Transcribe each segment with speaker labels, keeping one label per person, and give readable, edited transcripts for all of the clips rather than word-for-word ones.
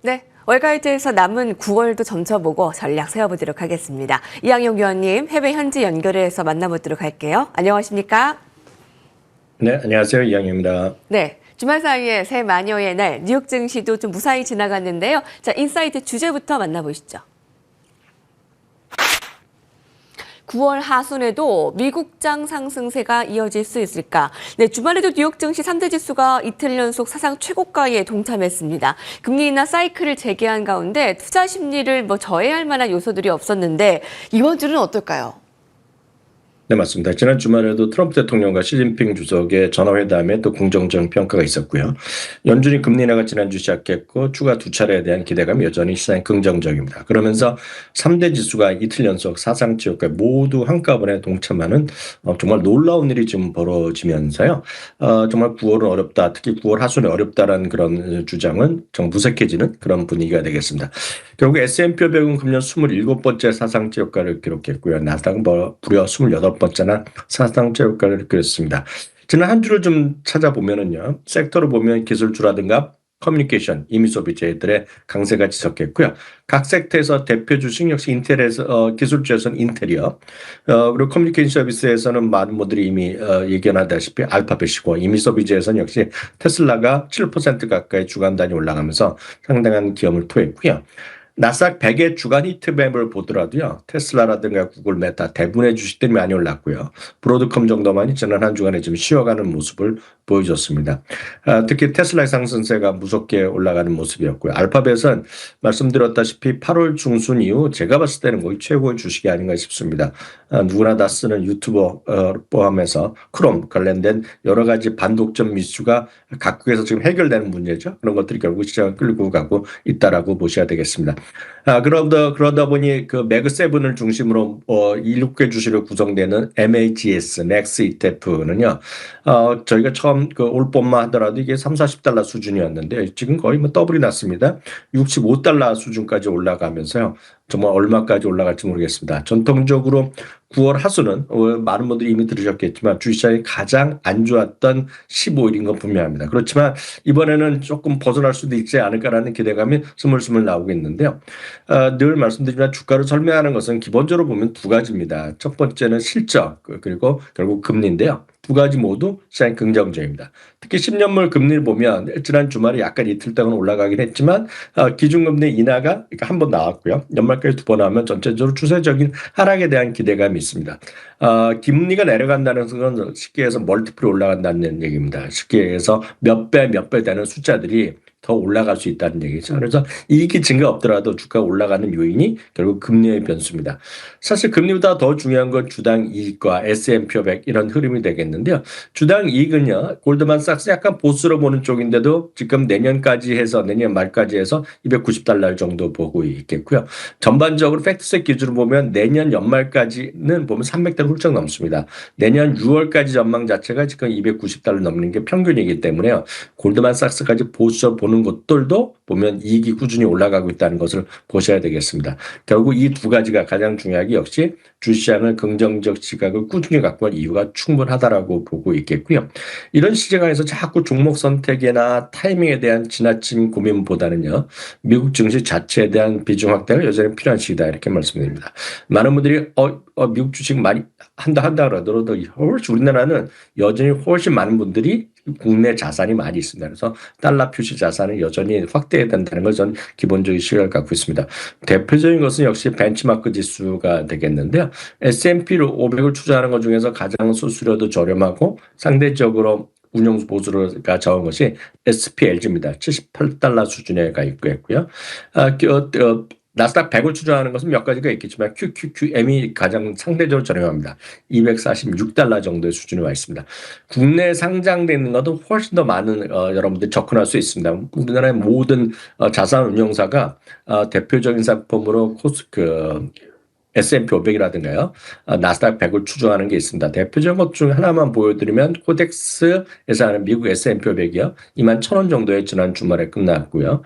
Speaker 1: 네, 월가이드에서 남은 9월도 점쳐보고 전략 세워보도록 하겠습니다. 이항용 위원님, 해외 현지 연결해서 만나보도록 할게요. 안녕하십니까?
Speaker 2: 네, 안녕하세요. 이양입니다.
Speaker 1: 네, 주말 사이에 새 마녀의 날, 뉴욕 증시도 좀 무사히 지나갔는데요. 자, 인사이트 주제부터 만나보시죠. 9월 하순에도 미국장 상승세가 이어질 수 있을까? 네, 주말에도 뉴욕 증시 3대 지수가 이틀 연속 사상 최고가에 동참했습니다. 금리 인하 사이클을 재개한 가운데 투자 심리를 저해할 만한 요소들이 없었는데 이번 주는 어떨까요?
Speaker 2: 네, 맞습니다. 지난 주말에도 트럼프 대통령과 시진핑 주석의 전화회담에 또 긍정적 평가가 있었고요. 연준이 금리 인하가 지난주 시작했고 추가 두 차례에 대한 기대감이 여전히 시장에 긍정적입니다. 그러면서 3대 지수가 이틀 연속 사상 최고가 모두 한꺼번에 동참하는 정말 놀라운 일이 지금 벌어지면서요. 정말 9월은 어렵다. 특히 9월 하순에 어렵다라는 그런 주장은 정 무색해지는 그런 분위기가 되겠습니다. 결국 S&P 500은 금년 27번째 사상 최고가를 기록했고요. 나스닥은 무려 28번째나 사상 최고가를 기록했습니다. 지난 한 주를 좀 찾아보면은요. 섹터로 보면 기술주라든가 커뮤니케이션, 이미소비재들의 강세가 지속했고요. 각 섹터에서 대표 주식 역시 인텔에서 기술주에서는 인텔이요. 그리고 커뮤니케이션 서비스에서는 많은 분들이 이미 예견하다시피 알파벳이고 이미소비재에서는 역시 테슬라가 7% 가까이 주간 단위 올라가면서 상당한 기염을 토했고요. 나스닥 100의 주간 히트맵을 보더라도요. 테슬라라든가 구글, 메타 대부분의 주식들이 많이 올랐고요. 브로드컴 정도만이 지난 한 주간에 좀 쉬어가는 모습을 보여줬습니다. 특히 테슬라의 상승세가 무섭게 올라가는 모습이었고요. 알파벳은 말씀드렸다시피 8월 중순 이후 제가 봤을 때는 거의 최고의 주식이 아닌가 싶습니다. 누구나 다 쓰는 유튜버 포함해서 크롬 관련된 여러 가지 반독점 이슈가 각국에서 지금 해결되는 문제죠. 그런 것들이 결국 시장을 끌고 가고 있다라고 보셔야 되겠습니다. 그러다 보니 그 매그7을 중심으로 7개 주식으로 구성되는 MAGS, 맥스 ETF는요, 저희가 처음 올 봄만 하더라도 이게 3, 40달러 수준이었는데 지금 거의 더블이 났습니다. 65달러 수준까지 올라가면서요. 정말 얼마까지 올라갈지 모르겠습니다. 전통적으로 9월 하순은 많은 분들이 이미 들으셨겠지만 주식시장이 가장 안 좋았던 15일인 건 분명합니다. 그렇지만 이번에는 조금 벗어날 수도 있지 않을까라는 기대감이 스물스물 나오고 있는데요. 늘 말씀드리지만 주가를 설명하는 것은 기본적으로 보면 두 가지입니다. 첫 번째는 실적 그리고 결국 금리인데요. 두 가지 모두 시장이 긍정적입니다. 특히 10년물 금리를 보면 지난 주말에 약간 이틀 동안 올라가긴 했지만 기준금리 인하가 한 번 나왔고요. 연말까지 두 번 하면 전체적으로 추세적인 하락에 대한 기대감이 있습니다. 금리가 내려간다는 것은 쉽게 해서 멀티플이 올라간다는 얘기입니다. 쉽게 해서 몇 배 되는 숫자들이 더 올라갈 수 있다는 얘기죠. 그래서 이익이 증가 없더라도 주가가 올라가는 요인이 결국 금리의 변수입니다. 사실 금리보다 더 중요한 건 주당 이익과 S&P 500 이런 흐름이 되겠는데요. 주당 이익은요. 골드만삭스 약간 보수로 보는 쪽인데도 지금 내년 말까지 해서 290달러 정도 보고 있겠고요. 전반적으로 팩트셋 기준으로 보면 내년 연말까지는 보면 300달러 훌쩍 넘습니다. 내년 6월까지 전망 자체가 지금 290달러 넘는 게 평균이기 때문에요. 골드만삭스까지 보수로 보는 것들도 보면 이익이 꾸준히 올라가고 있다는 것을 보셔야 되겠습니다. 결국 이 두 가지가 가장 중요하게 역시 주시장을 긍정적 시각을 꾸준히 갖고 갈 이유가 충분하다라고 보고 있겠고요. 이런 시장에서 자꾸 종목 선택이나 타이밍에 대한 지나친 고민보다는요. 미국 증시 자체에 대한 비중 확대가 여전히 필요한 시기다 이렇게 말씀드립니다. 많은 분들이 미국 주식 많이 한다 그러더라도 훨씬 우리나라는 여전히 훨씬 많은 분들이 국내 자산이 많이 있습니다. 그래서 달러 표시 자산은 여전히 확대해야 된다는 걸 저는 기본적인 시각을 갖고 있습니다. 대표적인 것은 역시 벤치마크 지수가 되겠는데요. S&P 500을 투자하는 것 중에서 가장 수수료도 저렴하고 상대적으로 운용 보수가 적은 것이 SPLG입니다. 78달러 수준에 가 있고요. 나스닥 100을 추정하는 것은 몇 가지가 있겠지만 QQQM이 가장 상대적으로 저렴합니다. 246달러 정도의 수준에 와 있습니다. 국내에 상장되어 있는 것도 훨씬 더 많은 여러분들이 접근할 수 있습니다. 우리나라의 모든 자산 운용사가 대표적인 상품으로 S&P 500이라든가요. 나스닥 100을 추종하는 게 있습니다. 대표적인 것 중 하나만 보여드리면 코덱스에서 하는 미국 S&P 500이요. 21,000원 정도에 지난 주말에 끝났고요.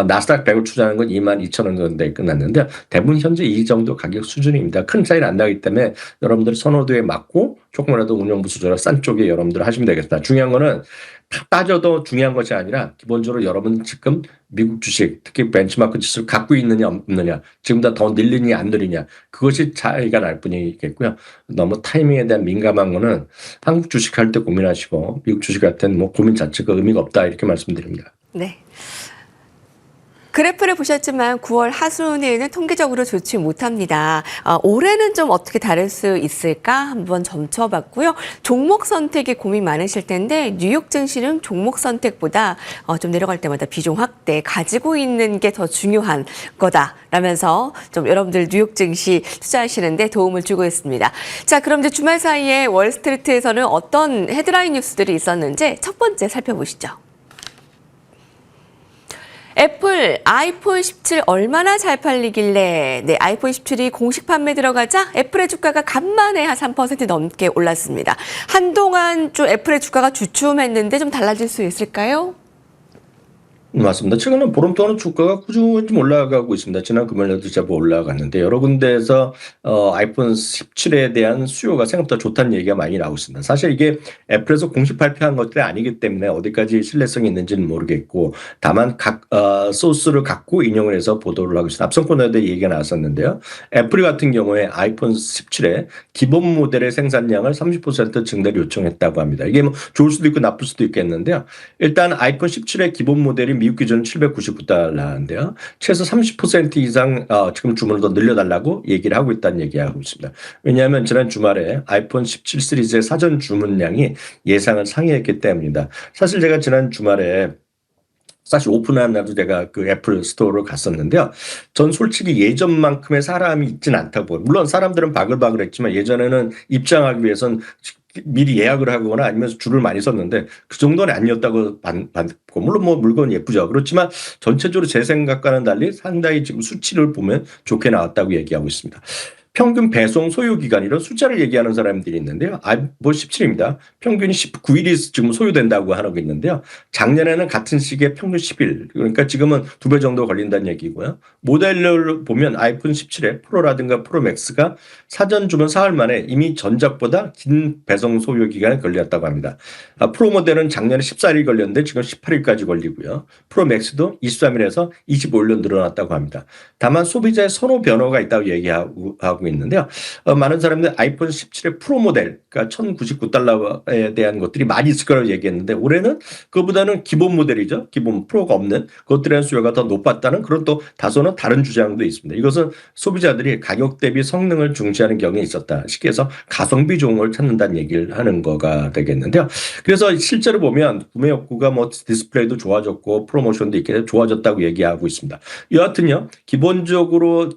Speaker 2: 나스닥 100을 추종하는 건 22,000원 정도에 끝났는데 대부분 현재 이 정도 가격 수준입니다. 큰 차이는 안 나기 때문에 여러분들 선호도에 맞고 조금이라도 운영부 수저로 싼 쪽에 여러분들 하시면 되겠습니다. 중요한 거는 다 따져도 중요한 것이 아니라 기본적으로 여러분 지금 미국 주식 특히 벤치마크 지수를 갖고 있느냐 없느냐 지금보다 더 늘리냐 안 늘리냐 그것이 차이가 날 뿐이겠고요. 너무 타이밍에 대한 민감한 거는 한국 주식할 때 고민하시고 미국 주식할 때는 뭐 고민 자체가 의미가 없다 이렇게 말씀드립니다.
Speaker 1: 네. 그래프를 보셨지만 9월 하순에는 통계적으로 좋지 못합니다. 올해는 좀 어떻게 다를 수 있을까 한번 점쳐봤고요. 종목 선택에 고민 많으실 텐데 뉴욕 증시는 종목 선택보다 좀 내려갈 때마다 비중 확대 가지고 있는 게 더 중요한 거다라면서 좀 여러분들 뉴욕 증시 투자하시는데 도움을 주고 있습니다. 자, 그럼 이제 주말 사이에 월스트리트에서는 어떤 헤드라인 뉴스들이 있었는지 첫 번째 살펴보시죠. 애플 아이폰 17 얼마나 잘 팔리길래 아이폰 17이 공식 판매 들어가자 애플의 주가가 간만에 한 3% 넘게 올랐습니다. 한동안 좀 애플의 주가가 주춤했는데 좀 달라질 수 있을까요?
Speaker 2: 맞습니다. 최근에 보름 동안 주가가 꾸준히 좀 올라가고 있습니다. 지난 금요일에도 제법 올라갔는데 여러 군데에서 아이폰 17에 대한 수요가 생각보다 좋다는 얘기가 많이 나오고 있습니다. 사실 이게 애플에서 공식 발표한 것들이 아니기 때문에 어디까지 신뢰성이 있는지는 모르겠고 다만 각 소스를 갖고 인용을 해서 보도를 하고 있습니다. 앞선 코너에도 얘기가 나왔었는데요. 애플 같은 경우에 아이폰 17의 기본 모델의 생산량을 30% 증대를 요청했다고 합니다. 이게 뭐 좋을 수도 있고 나쁠 수도 있겠는데요. 일단 아이폰 17의 기본 모델이 미국 기준 $799인데요. 최소 30% 이상 지금 주문을 더 늘려달라고 얘기를 하고 있다는 얘기하고 있습니다. 왜냐하면 지난 주말에 아이폰 17 시리즈의 사전 주문량이 예상을 상회했기 때문입니다. 사실 제가 지난 주말에 사실 오픈한 날도 제가 그 애플 스토어로 갔었는데요. 전 솔직히 예전만큼의 사람이 있진 않다고. 물론 사람들은 바글바글 했지만 예전에는 입장하기 위해선 미리 예약을 하거나 아니면 줄을 많이 섰는데 그 정도는 아니었다고 받고 물론 뭐 물건 예쁘죠. 그렇지만 전체적으로 제 생각과는 달리 상당히 지금 수치를 보면 좋게 나왔다고 얘기하고 있습니다. 평균 배송 소요 기간 이런 숫자를 얘기하는 사람들이 있는데요. 아이폰 17입니다. 평균이 19일이 지금 소요된다고 하고 있는데요. 작년에는 같은 시기에 평균 10일. 그러니까 지금은 2배 정도 걸린다는 얘기고요. 모델을 보면 아이폰 17의 프로라든가 프로 맥스가 사전 주문 사흘 만에 이미 전작보다 긴 배송 소요 기간이 걸렸다고 합니다. 프로 모델은 작년에 14일 걸렸는데 지금 18일까지 걸리고요. 프로 맥스도 23일에서 25일로 늘어났다고 합니다. 다만 소비자의 선호 변화가 있다고 얘기하고 있는데요. 많은 사람들이 아이폰 17의 프로 모델, 그러니까 $1,099에 대한 것들이 많이 있을 거라고 얘기했는데 올해는 그보다는 기본 모델이죠. 기본 프로가 없는 그것들에 대한 수요가 더 높았다는 그런 또 다소는 다른 주장도 있습니다. 이것은 소비자들이 가격 대비 성능을 중시하는 경향이 있었다. 쉽게 해서 가성비 좋은 걸 찾는다는 얘기를 하는 거가 되겠는데요. 그래서 실제로 보면 구매 욕구가 뭐 디스플레이도 좋아졌고 프로모션도 있게 좋아졌다고 얘기하고 있습니다. 여하튼요. 기본적으로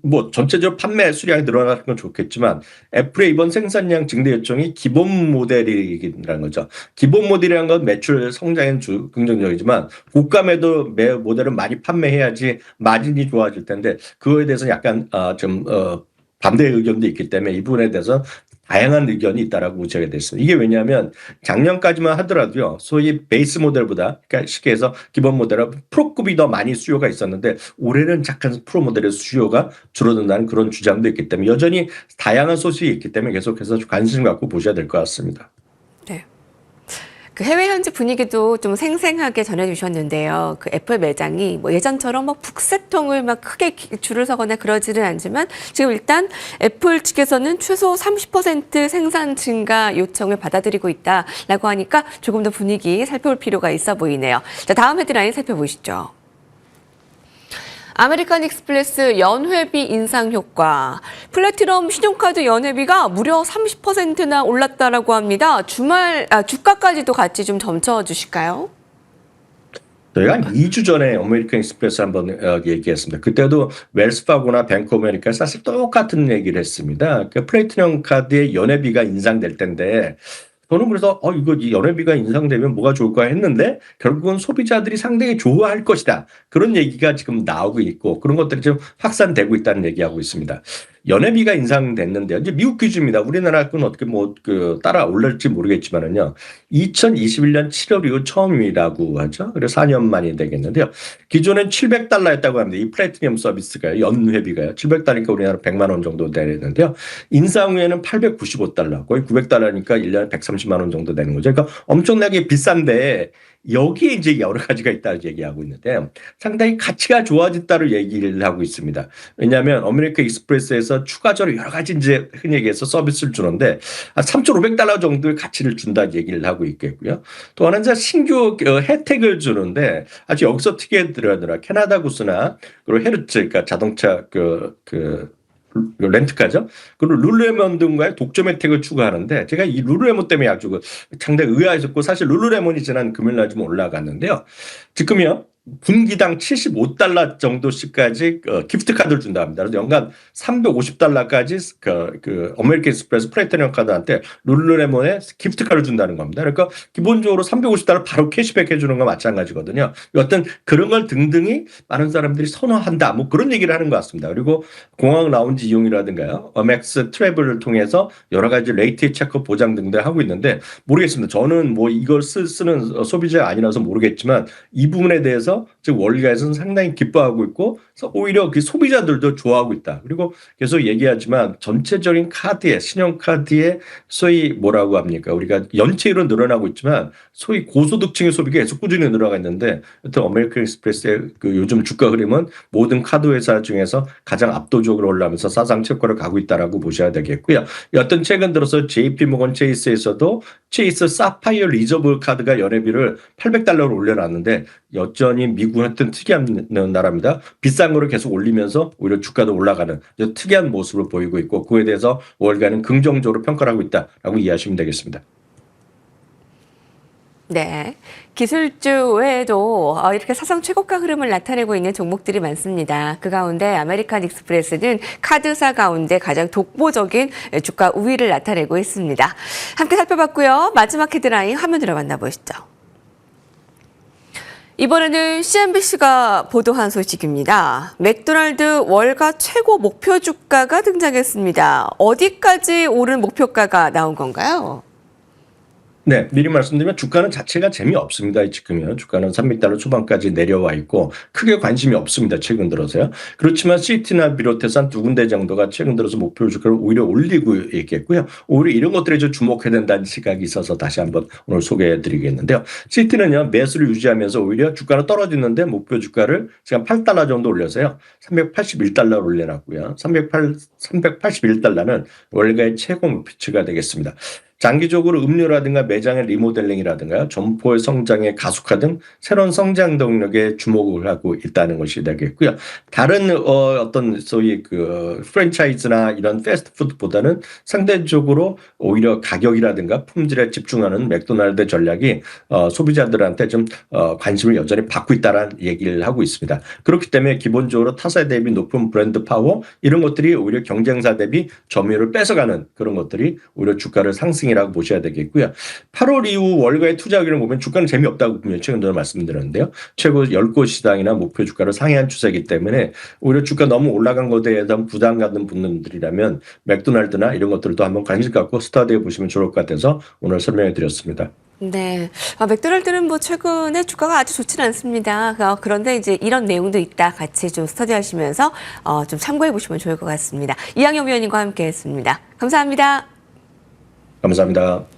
Speaker 2: 뭐 전체적으로 판매 수량이 늘어나는 건 좋겠지만 애플의 이번 생산량 증대 요청이 기본 모델이라는 거죠. 기본 모델이라는 건 매출 성장에는 긍정적이지만 고가에도 매 모델은 많이 판매해야지 마진이 좋아질 텐데 그거에 대해서 약간 좀 반대 의견도 있기 때문에 이 부분에 대해서 다양한 의견이 있다라고 우지하게 됐습니다. 이게 왜냐하면 작년까지만 하더라도요. 소위 베이스 모델보다 그러니까 쉽게 해서 기본 모델은 프로급이 더 많이 수요가 있었는데 올해는 잠깐 프로 모델의 수요가 줄어든다는 그런 주장도 있기 때문에 여전히 다양한 소식이 있기 때문에 계속해서 관심 갖고 보셔야 될 것 같습니다.
Speaker 1: 네. 그 해외 현지 분위기도 좀 생생하게 전해주셨는데요. 그 애플 매장이 뭐 예전처럼 뭐 북새통을 막 크게 줄을 서거나 그러지는 않지만 지금 일단 애플 측에서는 최소 30% 생산 증가 요청을 받아들이고 있다라고 하니까 조금 더 분위기 살펴볼 필요가 있어 보이네요. 자, 다음 헤드라인 살펴보시죠. 아메리칸 익스프레스 연회비 인상 효과. 플래티넘 신용카드 연회비가 무려 30%나 올랐다라고 합니다. 주가까지도 같이 좀 점쳐 주실까요?
Speaker 2: 저희가 한 2주 전에 아메리칸 익스프레스 한번 얘기했습니다. 그때도 웰스파고나 뱅크 오브 아메리카 사실 똑같은 얘기를 했습니다. 그 플래티넘 카드의 연회비가 인상될 텐데 저는 그래서 이거 이 연회비가 인상되면 뭐가 좋을까 했는데 결국은 소비자들이 상당히 좋아할 것이다. 그런 얘기가 지금 나오고 있고 그런 것들이 좀 확산되고 있다는 얘기하고 있습니다. 연회비가 인상됐는데요. 이제 미국 기준입니다. 우리나라 건 어떻게 따라 올릴지 모르겠지만은요. 2021년 7월 이후 처음이라고 하죠. 그래서 4년 만이 되겠는데요. 기존엔 $700였다고 합니다. 이 플래티넘 서비스가요. 연회비가요. $700니까 우리나라 100만 원 정도 되는데요. 인상 후에는 $895, 거의 $900니까 1년에 130만 원 정도 되는 거죠. 그러니까 엄청나게 비싼데 여기에 이제 여러 가지가 있다고 얘기하고 있는데 상당히 가치가 좋아졌다고 얘기를 하고 있습니다. 왜냐하면 아메리칸 익스프레스에서 추가적으로 여러 가지 이제 흔히 얘기해서 서비스를 주는데 한 $3,500 정도의 가치를 준다 얘기를 하고 있겠고요. 또 하나는 신규 혜택을 주는데 아주 여기서 특이해 들어가더라. 캐나다 구스나 그리고 헤르츠 그러니까 자동차 렌트카죠. 그리고 룰루레몬 등과의 독점 혜택을 추가하는데 제가 이 룰루레몬 때문에 아주 상당히 의아했었고 사실 룰루레몬이 지난 금요일 좀 올라갔는데요. 지금요. 분기당 $75 정도씩까지 기프트 카드를 준다 합니다. 그래서 연간 $350까지 아메리칸 익스프레스 플래티넘 카드한테 룰루레몬에 기프트 카드를 준다는 겁니다. 그러니까 기본적으로 $350 바로 캐시백 해주는 거 마찬가지거든요. 어떤 그런 걸 등등이 많은 사람들이 선호한다. 뭐 그런 얘기를 하는 것 같습니다. 그리고 공항 라운지 이용이라든가요. 어맥스 트래블을 통해서 여러 가지 레이트 체크 보장 등등 하고 있는데 모르겠습니다. 저는 뭐 이걸 쓰는 소비자가 아니라서 모르겠지만 이 부분에 대해서 즉 원리가에서는 상당히 기뻐하고 있고 오히려 그 소비자들도 좋아하고 있다. 그리고 계속 얘기하지만 전체적인 카드에 신용카드에 소위 뭐라고 합니까? 우리가 연체율은 늘어나고 있지만 소위 고소득층의 소비가 계속 꾸준히 늘어나고 있는데 여튼 아메리칸 익스프레스의 요즘 주가 흐름은 모든 카드 회사 중에서 가장 압도적으로 올라가면서 사상 최고를 가고 있다라고 보셔야 되겠고요. 여튼 최근 들어서 JP모건 체이스에서도 체이스 사파이어 리저브 카드가 연회비를 $800로 올려놨는데 여전히 미국은 하여튼 특이한 나라입니다. 비싼 거를 계속 올리면서 오히려 주가도 올라가는 특이한 모습을 보이고 있고 그에 대해서 월가는 긍정적으로 평가를 하고 있다라고 이해하시면 되겠습니다.
Speaker 1: 네. 기술주 외에도 이렇게 사상 최고가 흐름을 나타내고 있는 종목들이 많습니다. 그 가운데 아메리칸 익스프레스는 카드사 가운데 가장 독보적인 주가 우위를 나타내고 있습니다. 함께 살펴봤고요. 마지막 헤드라인 화면으로 만나보시죠. 이번에는 CNBC가 보도한 소식입니다. 맥도날드 월가 최고 목표 주가가 등장했습니다. 어디까지 오른 목표가가 나온 건가요?
Speaker 2: 네, 미리 말씀드리면 주가는 자체가 재미없습니다. 지금요. 주가는 $300 초반까지 내려와 있고 크게 관심이 없습니다. 최근 들어서요. 그렇지만 시티나 비롯해서 한 두 군데 정도가 최근 들어서 목표 주가를 오히려 올리고 있겠고요. 오히려 이런 것들에 좀 주목해야 된다는 시각이 있어서 다시 한번 오늘 소개해 드리겠는데요. 시티는요. 매수를 유지하면서 오히려 주가는 떨어지는데 목표 주가를 지금 $8 정도 올려서요. $381 올려놨고요. $381는 월가의 최고 목표치가 되겠습니다. 장기적으로 음료라든가 매장의 리모델링이라든가 점포의 성장의 가속화 등 새로운 성장 동력에 주목을 하고 있다는 것이 되겠고요. 다른 어떤 소위 프랜차이즈나 이런 패스트푸드보다는 상대적으로 오히려 가격이라든가 품질에 집중하는 맥도날드 전략이 소비자들한테 좀 관심을 여전히 받고 있다는 얘기를 하고 있습니다. 그렇기 때문에 기본적으로 타사 대비 높은 브랜드 파워 이런 것들이 오히려 경쟁사 대비 점유율을 뺏어가는 그런 것들이 오히려 주가를 상승이라고 보셔야 되겠고요. 8월 이후 월가의 투자 의견을 보면 주가는 재미없다고 보면 최근 전에 말씀드렸는데요. 최고 10곳 시장이나 목표 주가를 상회한 추세이기 때문에 오히려 주가 너무 올라간 것에 대한 부담 갖는 분들이라면 맥도날드나 이런 것들도 한번 관심 갖고 스터디해 보시면 좋을 것 같아서 오늘 설명해 드렸습니다.
Speaker 1: 네. 맥도날드는 뭐 최근에 주가가 아주 좋지는 않습니다. 그런데 이제 이런 내용도 있다. 같이 좀 스터디하시면서 좀 참고해 보시면 좋을 것 같습니다. 이항영 위원님과 함께 했습니다. 감사합니다.
Speaker 2: 감사합니다.